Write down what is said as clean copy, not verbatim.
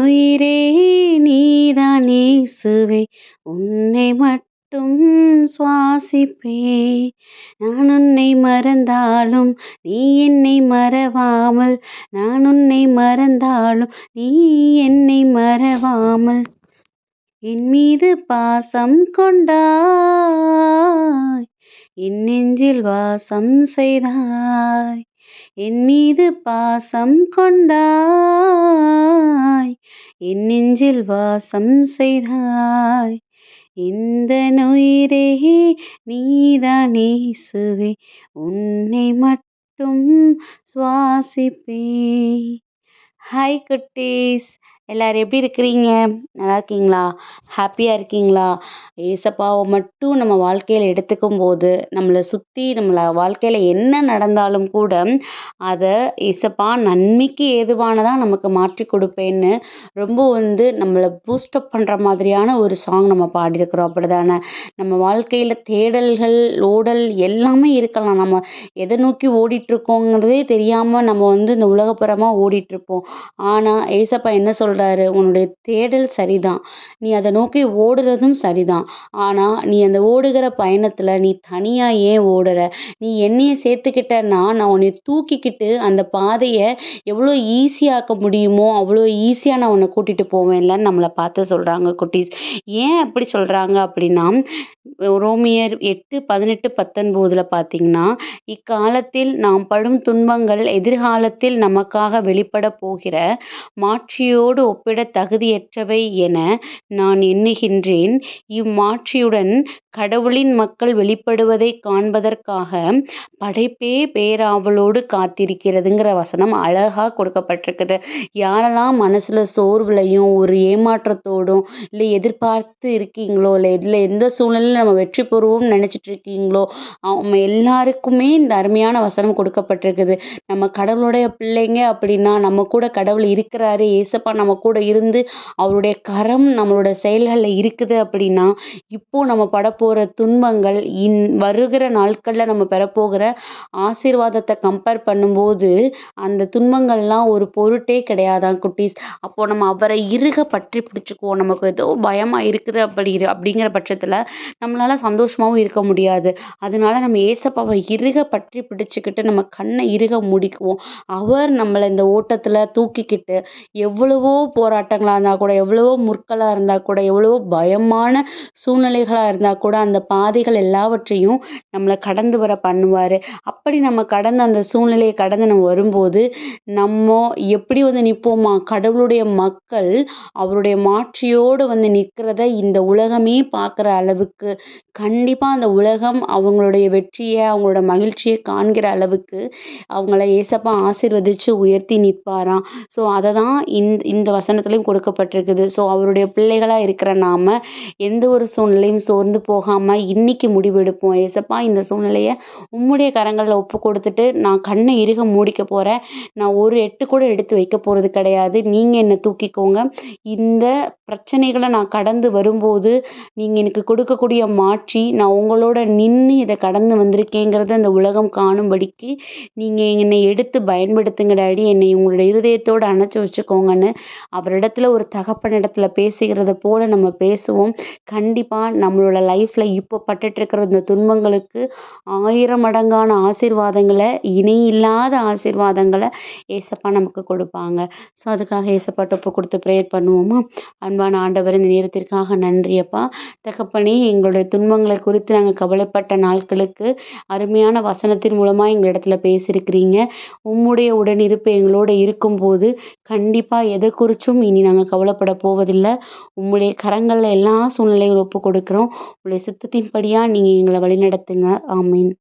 உயிரே நீதான் இயேசுவே, உன்னை மட்டும் சுவாசிப்பேன். நான் உன்னை மறந்தாலும் நீ என்னை மறவாமல், நான் உன்னை மறந்தாலும் நீ என்னை மறவாமல், என் மீது பாசம் கொண்டாய், என் நெஞ்சில் வாசம் செய்தாய். என் மீது பாசம் கொண்டாய், என் நெஞ்சில் வாசம் செய்தாய். இந்த உயிரே நீதான் இயேசுவே, உன்னை மட்டும் சுவாசிப்பேன். ஹாய் குட்டீஸ், எல்லாரும் எப்படி இருக்கிறீங்க? நல்லா இருக்கீங்களா? ஹாப்பியாக இருக்கீங்களா? ஏசப்பாவை மட்டும் நம்ம வாழ்க்கையில் எடுத்துக்கும் போது நம்மளை சுற்றி வாழ்க்கையில் என்ன நடந்தாலும் கூட அதை ஏசப்பா நன்மைக்கு ஏதுவானதாக நமக்கு மாற்றி கொடுப்பேன்னு ரொம்ப நம்மளை பூஸ்டப் பண்ணுற மாதிரியான ஒரு சாங் நம்ம பாடியிருக்கிறோம். அப்படி தானே? நம்ம வாழ்க்கையில் தேடல்கள், ஓடல் எல்லாமே இருக்கலாம். நம்ம எதை நோக்கி ஓடிட்டுருக்கோங்கிறதே தெரியாமல் நம்ம இந்த உலகப்புறமாக ஓடிட்டுருப்போம். ஆனால் ஏசப்பா என்ன சொல்கிறாரு? உன்னுடைய தேடல் சரிதான், நீ அதை நோக்கி ஓடுறதும் சரிதான். ஆனால் நீ அந்த ஓடுகிற பயணத்தில் நீ தனியாக ஏன் ஓடுற? நீ என்னைய சேர்த்துக்கிட்டன்னா நான் உன்னை தூக்கிக்கிட்டு அந்த பாதையை எவ்வளோ ஈஸியாக்க முடியுமோ அவ்வளோ ஈஸியாக நான் உன்னை கூட்டிகிட்டு போவேன்லன்னு நம்மளை பார்த்து சொல்கிறாங்க குட்டீஸ். ஏன் அப்படி சொல்கிறாங்க அப்படின்னா, ரோமியர் 8:18-19 பார்த்தீங்கன்னா, இக்காலத்தில் நாம் படும் துன்பங்கள் எதிர்காலத்தில் நமக்காக வெளிப்பட போகிற மாட்சியோடு ஒப்பிட தகுதியற்றவை என நான் எண்ணுகின்றேன். இம்மாட்சியுடன் கடவுளின் மக்கள் வெளிப்படுவதை காண்பதற்காக படைப்பே பேராவலோடு காத்திருக்கிறதுங்கிற வசனம் அழகாக கொடுக்கப்பட்டிருக்குது. யாரெல்லாம் மனசில் சோர்வுலையும் ஒரு ஏமாற்றத்தோடும் இல்லை எதிர்பார்த்து இருக்கீங்களோ, இல்லை இதில் எந்த சூழ்நிலையில் நம்ம வெற்றி பெறுவோம்னு நினச்சிட்டு இருக்கீங்களோ, அவங்க எல்லாருக்குமே இந்த அருமையான வசனம் கொடுக்கப்பட்டிருக்குது. நம்ம கடவுளுடைய பிள்ளைங்க அப்படின்னா நம்ம கூட கடவுள் இருக்கிறாரு, ஏசப்பா நம்ம கூட இருந்து அவருடைய கரம் நம்மளோட செயல்களில் இருக்குது அப்படின்னா, இப்போ நம்ம படப்போகிற துன்பங்கள் வருகிற நாட்களில் நம்ம பெறப்போகிற ஆசீர்வாதத்தை கம்பேர் பண்ணும்போது அந்த துன்பங்கள்லாம் ஒரு பொருட்டே கிடையாதான் குட்டீஸ். அப்போது நம்ம அவரை இறுக பற்றி பிடிச்சிக்குவோம். நமக்கு ஏதோ பயமாக இருக்குது அப்படிங்கிற பட்சத்தில் நம்மளால் சந்தோஷமாகவும் இருக்க முடியாது. அதனால நம்ம ஏசப்பாவை இறுக பற்றி பிடிச்சிக்கிட்டு நம்ம கண்ணை இறுக மூடிக்குவோம். அவர் நம்மளை இந்த ஓட்டத்தில் தூக்கிக்கிட்டு எவ்வளவோ போராட்டங்களாக இருந்தால் கூட, எவ்வளவோ முற்களாக இருந்தால் கூட, எவ்வளவோ பயமான சூழ்நிலைகளாக இருந்தால் கூட அந்த பாதைகள் எல்லாவற்றையும் நம்மளை கடந்து வர பண்ணுவார். அப்படி நம்ம கடந்து அந்த சூழ்நிலையை கடந்து நம்ம வரும்போது நம்ம எப்படி நிற்போமா? கடவுளுடைய மக்கள் அவருடைய மாட்சியோடு நிற்கிறத இந்த உலகமே பார்க்குற அளவுக்கு, கண்டிப்பாக அந்த உலகம் அவங்களுடைய வெற்றியை, அவங்களோட மகிழ்ச்சியை காண்கிற அளவுக்கு அவங்கள ஏசப்பா ஆசீர்வதித்து உயர்த்தி நிற்பாராம். ஸோ அதை தான் இந்த வசனத்துலையும் கொடுக்கப்பட்டிருக்குது. ஸோ அவருடைய பிள்ளைகளாக இருக்கிற நாம் எந்த ஒரு சூழ்நிலையும் சோர்ந்து போகாமல் இன்னைக்கு முடிவெடுப்போம். ஏசப்பா, இந்த சூழ்நிலையை உம்முடைய கரங்களில் ஒப்பு கொடுத்துட்டு நான் கண்ணை இறுக மூடிக்க போகிறேன். நான் ஒரு எட்டு கூட எடுத்து வைக்க போகிறது கிடையாது. நீங்கள் என்னை தூக்கிக்கோங்க. இந்த பிரச்சனைகளை நான் கடந்து வரும்போது நீங்கள் எனக்கு கொடுக்கக்கூடிய மாட்சி, நான் உங்களோட நின்று இதை கடந்து வந்திருக்கேங்கிறத அந்த உலகம் காணும்படிக்கு நீங்கள் என்னை எடுத்து பயன்படுத்துங்க டாடி, என்னை உங்களோட இருதயத்தோடு அணைச்சி வச்சுக்கோங்கன்னு அவரிடத்துல ஒரு தகப்பனிடத்தில் பேசுகிறத போல் நம்ம பேசுவோம். கண்டிப்பாக நம்மளோட லைஃப்பில் இப்போ பட்டுட்ருக்கிற இந்த துன்பங்களுக்கு 1000 மடங்கான ஆசீர்வாதங்களை, இணையில்லாத ஆசீர்வாதங்களை ஏசப்பா நமக்கு கொடுப்பாங்க. ஸோ அதுக்காக ஏசப்பாட்ட ஒப்பு கொடுத்து ப்ரேயர் பண்ணுவோமா? அன்பான ஆண்டவர், இந்த நேரத்திற்காக நன்றியப்பா. தகப்பனே, எங்களுடைய துன்பங்களை குறித்து நாங்கள் கவலைப்பட்ட நாட்களுக்கு அருமையான வசனத்தின் மூலமாக எங்களிடத்துல பேசியிருக்கிறீங்க. உம்முடைய உடனிருப்பு எங்களோட இருக்கும்போது கண்டிப்பாக எதை குறித்தும் இனி நாங்கள் கவலைப்பட போவதில்லை. உம்முடைய கரங்களில் எல்லா சூழ்நிலைகளும் ஒப்பு கொடுக்குறோம். உங்களுடைய சித்தத்தின்படியாக நீங்கள் எங்களை வழிநடத்துங்க. ஆமீன்.